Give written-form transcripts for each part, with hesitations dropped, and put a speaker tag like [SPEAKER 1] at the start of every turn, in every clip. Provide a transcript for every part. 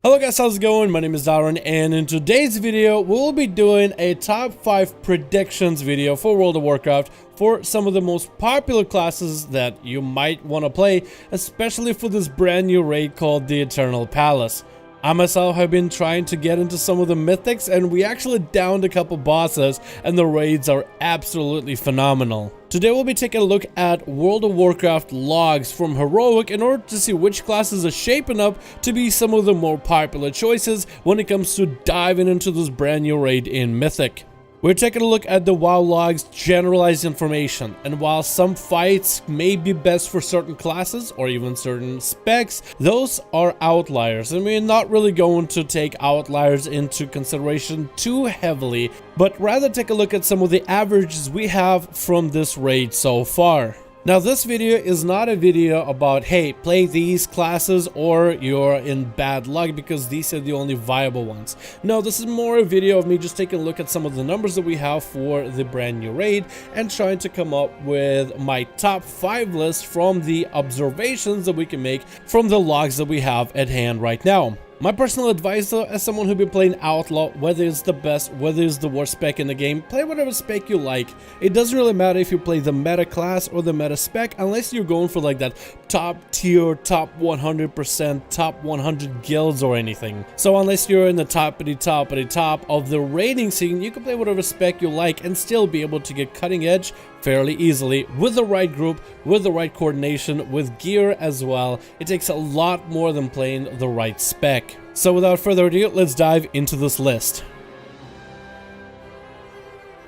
[SPEAKER 1] Hello guys, how's it going? My name is Dalaran, and in today's video we'll be doing a top 5 predictions video for World of Warcraft for some of the most popular classes that you might want to play, especially for this brand new raid called the Eternal Palace. I myself have been trying to get into some of the mythics, and we actually downed a couple bosses, and the raids are absolutely phenomenal. Today we'll be taking a look at World of Warcraft logs from Heroic in order to see which classes are shaping up to be some of the more popular choices when it comes to diving into this brand new raid in Mythic. We're taking a look at the WoW logs generalized information, and while some fights may be best for certain classes or even certain specs, those are outliers, and we're not really going to take outliers into consideration too heavily, but rather take a look at some of the averages we have from this raid so far. Now, this video is not a video about, hey, play these classes or you're in bad luck because these are the only viable ones. No, this is more a video of me just taking a look at some of the numbers that we have for the brand new raid and trying to come up with my top 5 list from the observations that we can make from the logs that we have at hand right now. My personal advice though, as someone who's been playing Outlaw, whether it's the best, whether it's the worst spec in the game, play whatever spec you like. It doesn't really matter if you play the meta class or the meta spec, unless you're going for like that top tier, top 100%, top 100 guilds or anything. So unless you're in the top of the raiding scene, you can play whatever spec you like and still be able to get cutting edge fairly easily with the right group, with the right coordination, with gear as well. It takes a lot more than playing the right spec. So without further ado, let's dive into this list.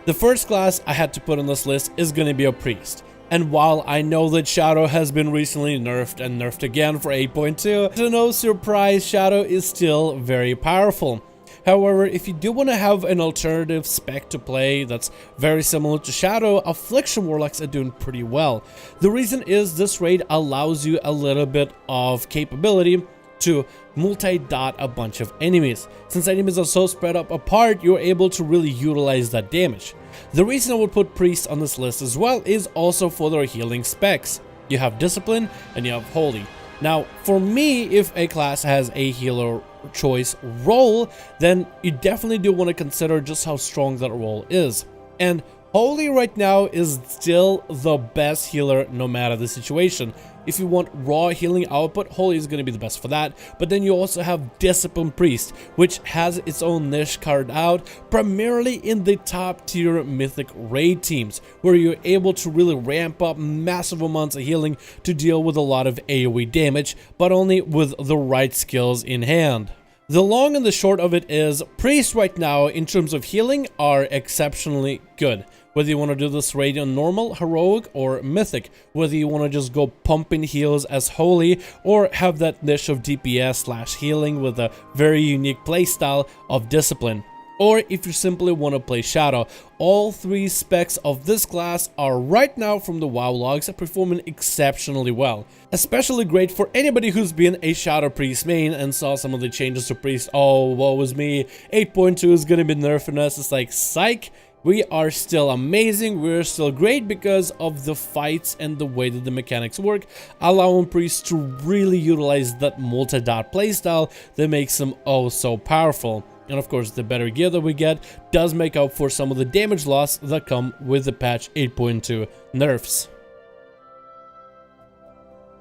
[SPEAKER 1] The first class I had to put on this list is going to be a priest. And while I know that Shadow has been recently nerfed and nerfed again for 8.2, to no surprise, Shadow is still very powerful. However, if you do want to have an alternative spec to play that's very similar to Shadow, Affliction Warlocks are doing pretty well. The reason is this raid allows you a little bit of capability to multi-dot a bunch of enemies. Since enemies are so spread up apart, you're able to really utilize that damage. The reason I would put Priest on this list as well is also for their healing specs. You have Discipline and you have Holy. Now, for me, if a class has a healer choice role, then you definitely do want to consider just how strong that role is. And Holy right now is still the best healer no matter the situation. If you want raw healing output, Holy is going to be the best for that. But then you also have Discipline Priest, which has its own niche carved out, primarily in the top tier mythic raid teams, where you're able to really ramp up massive amounts of healing to deal with a lot of AoE damage, but only with the right skills in hand. The long and the short of it is, priests right now in terms of healing are exceptionally good. Whether you want to do this raid on normal, heroic, or mythic, whether you want to just go pumping heals as holy, or have that niche of DPS / healing with a very unique playstyle of discipline. Or if you simply want to play Shadow, all 3 specs of this class are right now from the WoW logs performing exceptionally well. Especially great for anybody who's been a Shadow Priest main and saw some of the changes to Priest. Oh, woe is me, 8.2 is going to be nerfing us. It's like, psych. We are still amazing, we're still great because of the fights and the way that the mechanics work, allowing priests to really utilize that multi-dot playstyle that makes them oh so powerful. And of course, the better gear that we get does make up for some of the damage loss that come with the patch 8.2 nerfs.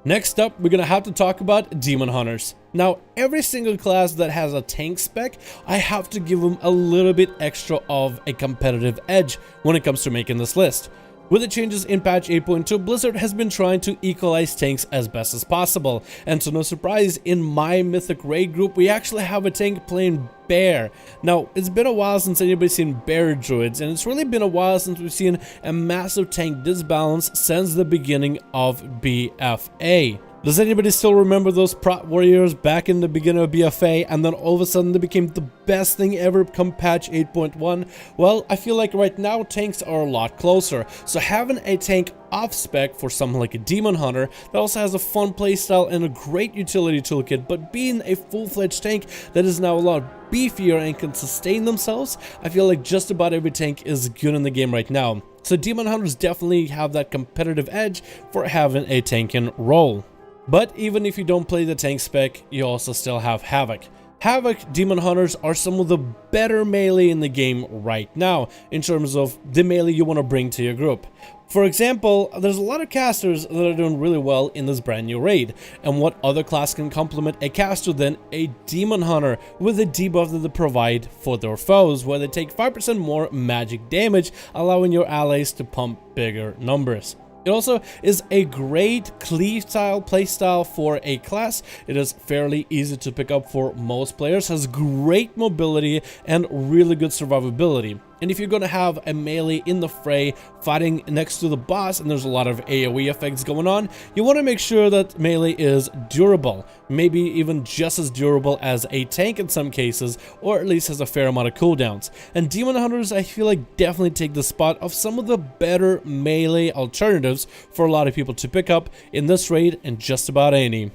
[SPEAKER 1] Next up, we're gonna have to talk about Demon Hunters. Now, every single class that has a tank spec, I have to give them a little bit extra of a competitive edge when it comes to making this list. With the changes in patch 8.2, Blizzard has been trying to equalize tanks as best as possible. And to no surprise, in my Mythic Raid group, we actually have a tank playing Bear. Now, it's been a while since anybody's seen Bear Druids, and it's really been a while since we've seen a massive tank disbalance since the beginning of BFA. Does anybody still remember those prot warriors back in the beginning of BFA, and then all of a sudden they became the best thing ever come patch 8.1? Well, I feel like right now tanks are a lot closer, so having a tank off spec for something like a Demon Hunter that also has a fun playstyle and a great utility toolkit, but being a full-fledged tank that is now a lot beefier and can sustain themselves, I feel like just about every tank is good in the game right now. So Demon Hunters definitely have that competitive edge for having a tanking role. But even if you don't play the tank spec, you also still have Havoc. Havoc Demon Hunters are some of the better melee in the game right now, in terms of the melee you want to bring to your group. For example, there's a lot of casters that are doing really well in this brand new raid, and what other class can complement a caster than a Demon Hunter with a debuff that they provide for their foes, where they take 5% more magic damage, allowing your allies to pump bigger numbers. It also is a great cleave style playstyle for a class. It is fairly easy to pick up for most players, has great mobility and really good survivability. And if you're going to have a melee in the fray fighting next to the boss and there's a lot of AoE effects going on, you want to make sure that melee is durable, maybe even just as durable as a tank in some cases, or at least has a fair amount of cooldowns. And Demon Hunters, I feel like, definitely take the spot of some of the better melee alternatives for a lot of people to pick up in this raid and just about any.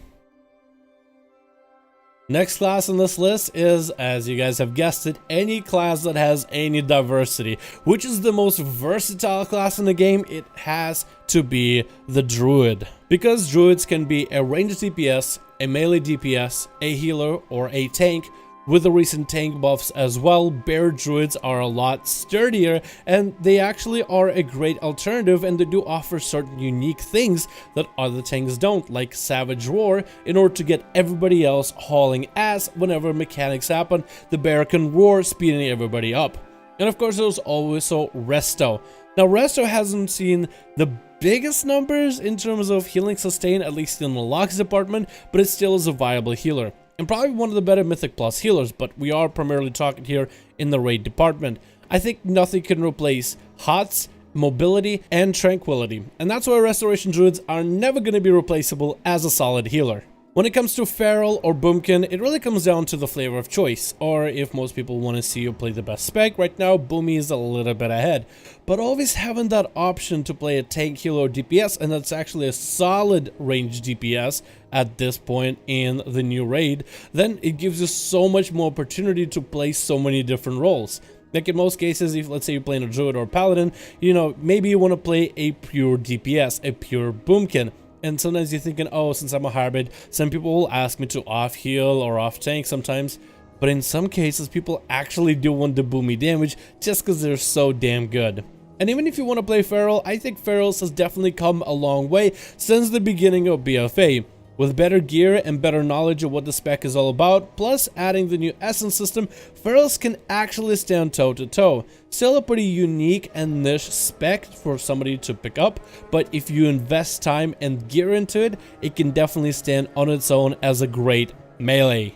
[SPEAKER 1] Next class on this list is, as you guys have guessed it, any class that has any diversity. Which is the most versatile class in the game? It has to be the Druid. Because Druids can be a ranged DPS, a melee DPS, a healer, or a tank. With the recent tank buffs as well, bear druids are a lot sturdier, and they actually are a great alternative, and they do offer certain unique things that other tanks don't, like Savage Roar. In order to get everybody else hauling ass whenever mechanics happen, the bear can roar, speeding everybody up. And of course there's also Resto. Now Resto hasn't seen the biggest numbers in terms of healing sustain, at least in the locks department, but it still is a viable healer. And probably one of the better Mythic Plus healers, but we are primarily talking here in the raid department. I think nothing can replace HOTS, mobility, and tranquility, and that's why Restoration Druids are never going to be replaceable as a solid healer. When it comes to Feral or Boomkin, it really comes down to the flavor of choice, or if most people want to see you play the best spec. Right now, Boomy is a little bit ahead, but always having that option to play a tank, healer, or DPS, and that's actually a solid range DPS at this point in the new raid, then it gives you so much more opportunity to play so many different roles. Like in most cases, if let's say you're playing a Druid or a Paladin, you know, maybe you want to play a pure DPS, a pure Boomkin. And sometimes you're thinking, oh, since I'm a hybrid, some people will ask me to off heal or off tank sometimes. But in some cases, people actually do want the boomy damage just because they're so damn good. And even if you want to play Feral, I think Ferals has definitely come a long way since the beginning of BFA. With better gear and better knowledge of what the spec is all about, plus adding the new Essence system, Ferals can actually stand toe-to-toe. Still a pretty unique and niche spec for somebody to pick up, but if you invest time and gear into it, it can definitely stand on its own as a great melee.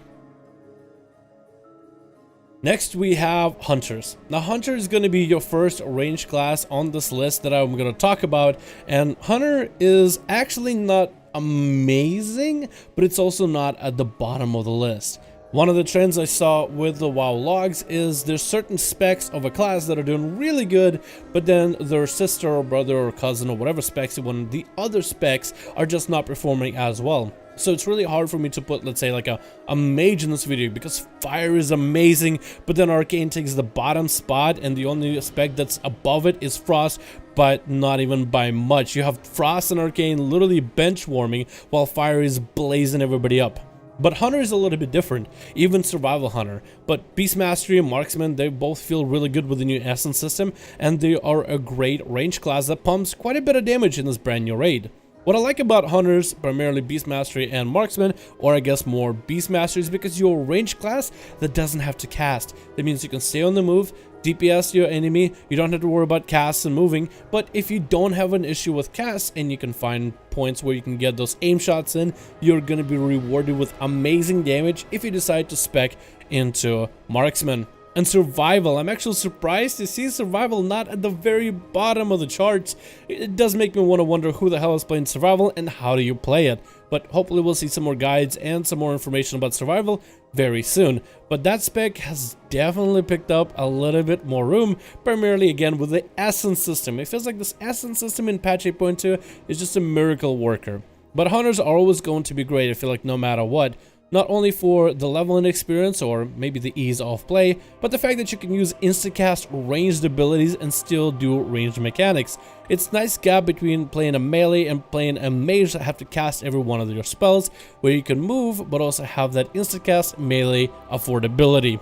[SPEAKER 1] Next we have Hunters. Now Hunter is going to be your first range class on this list that I'm going to talk about, and Hunter is actually not amazing, but it's also not at the bottom of the list. One of the trends I saw with the WoW logs is there's certain specs of a class that are doing really good, but then their sister or brother or cousin or whatever specs you want, the other specs are just not performing as well. So it's really hard for me to put, let's say, like a mage in this video, because fire is amazing, but then arcane takes the bottom spot, and the only spec that's above it is frost, but not even by much. You have frost and arcane literally bench warming, while fire is blazing everybody up. But Hunter is a little bit different, even Survival Hunter. But Beast Mastery and Marksman, they both feel really good with the new Essence system, and they are a great range class that pumps quite a bit of damage in this brand new raid. What I like about Hunters, primarily Beast Mastery and Marksman, or I guess more Beast Mastery, is because you're a range class that doesn't have to cast. That means you can stay on the move, DPS your enemy, you don't have to worry about casts and moving, but if you don't have an issue with casts and you can find points where you can get those aim shots in, you're going to be rewarded with amazing damage if you decide to spec into Marksman. And Survival, I'm actually surprised to see Survival not at the very bottom of the charts. It does make me want to wonder who the hell is playing Survival and how do you play it. But hopefully we'll see some more guides and some more information about Survival very soon. But that spec has definitely picked up a little bit more room, primarily again with the Essence system. It feels like this Essence system in patch 8.2 is just a miracle worker. But Hunters are always going to be great, I feel like, no matter what. not only for the leveling experience or maybe the ease of play, but the fact that you can use instacast ranged abilities and still do ranged mechanics. It's a nice gap between playing a melee and playing a mage that have to cast every one of your spells, where you can move but also have that instacast melee affordability.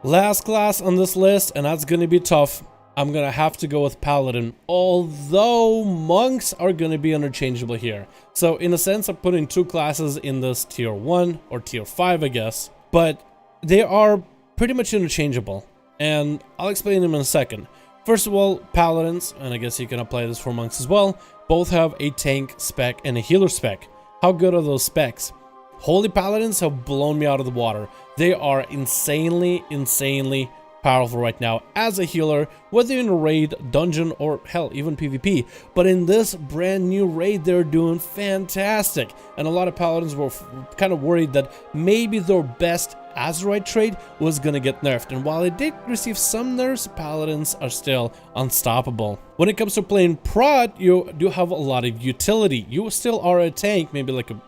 [SPEAKER 1] Last class on this list, and that's gonna be tough. I'm gonna have to go with Paladin, although monks are gonna be interchangeable here. So in a sense, I'm putting two classes in this tier 1 or tier 5, I guess, but they are pretty much interchangeable, and I'll explain them in a second. First of all, Paladins, and I guess you can apply this for monks as well, both have a tank spec and a healer spec. How good are those specs? Holy Paladins have blown me out of the water. They are insanely powerful right now as a healer, whether in a raid, dungeon, or hell, even PvP. But in this brand new raid, they're doing fantastic. And a lot of Paladins were kind of worried that maybe their best Azeroth trade was gonna get nerfed. And while it did receive some nerfs, Paladins are still unstoppable. When it comes to playing prot, you do have a lot of utility. You still are a tank, maybe like a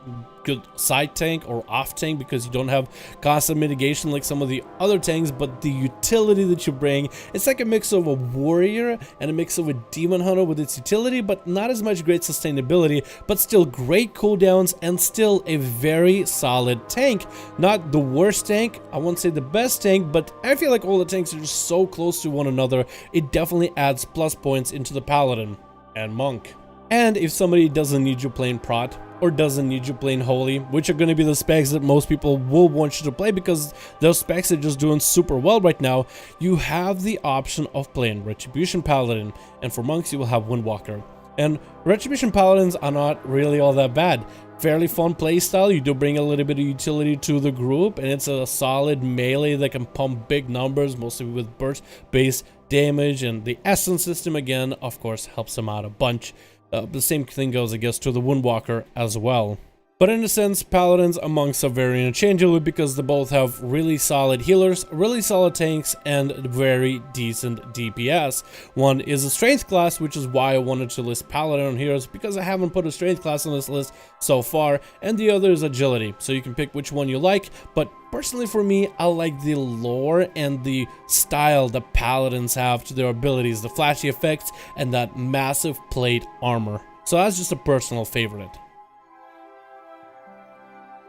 [SPEAKER 1] good side tank or off tank, because you don't have constant mitigation like some of the other tanks, but the utility that you bring, it's like a mix of a warrior and a mix of a demon hunter with its utility, but not as much great sustainability, but still great cooldowns and still a very solid tank. Not the worst tank, I won't say the best tank, but I feel like all the tanks are just so close to one another. It definitely adds plus points into the Paladin and monk. And if somebody doesn't need you playing prot, or doesn't need you playing holy, which are going to be the specs that most people will want you to play because those specs are just doing super well right now, you have the option of playing Retribution Paladin, and for monks you will have Windwalker. And Retribution Paladins are not really all that bad. Fairly fun playstyle, you do bring a little bit of utility to the group, and it's a solid melee that can pump big numbers, mostly with burst-based damage, and the Essence system again, of course, helps them out a bunch. The same thing goes, I guess, to the Windwalker as well. But in a sense, Paladins and monks are very interchangeable because they both have really solid healers, really solid tanks, and very decent DPS. One is a strength class, which is why I wanted to list Paladin on heroes, because I haven't put a strength class on this list so far, and the other is agility, so you can pick which one you like. But personally for me, I like the lore and the style that Paladins have to their abilities, the flashy effects, and that massive plate armor. So that's just a personal favorite.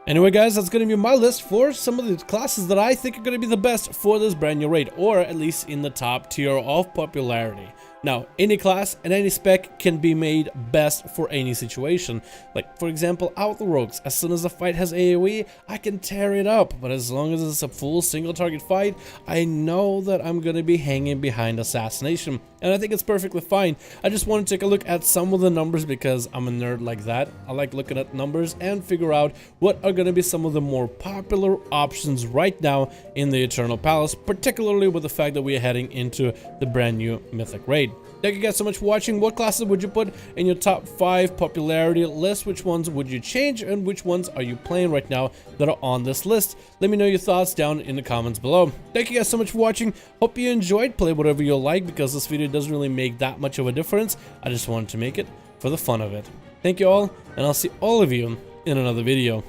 [SPEAKER 1] Anyway guys, that's going to be my list for some of the classes that I think are going to be the best for this brand new raid, or at least in the top tier of popularity. Now, any class and any spec can be made best for any situation. Like, for example, Outlaw rogues. As soon as a fight has AoE, I can tear it up. But as long as it's a full single target fight, I know that I'm going to be hanging behind Assassination. And I think it's perfectly fine. I just want to take a look at some of the numbers because I'm a nerd like that. I like looking at numbers and figure out what are going to be some of the more popular options right now in the Eternal Palace, particularly with the fact that we are heading into the brand new Mythic raid. Thank you guys so much for watching. What classes would you put in your top 5 popularity list? Which ones would you change, and which ones are you playing right now that are on this list? Let me know your thoughts down in the comments below. Thank you guys so much for watching. Hope you enjoyed. Play whatever you like, because this video doesn't really make that much of a difference. I just wanted to make it for the fun of it. Thank you all, and I'll see all of you in another video.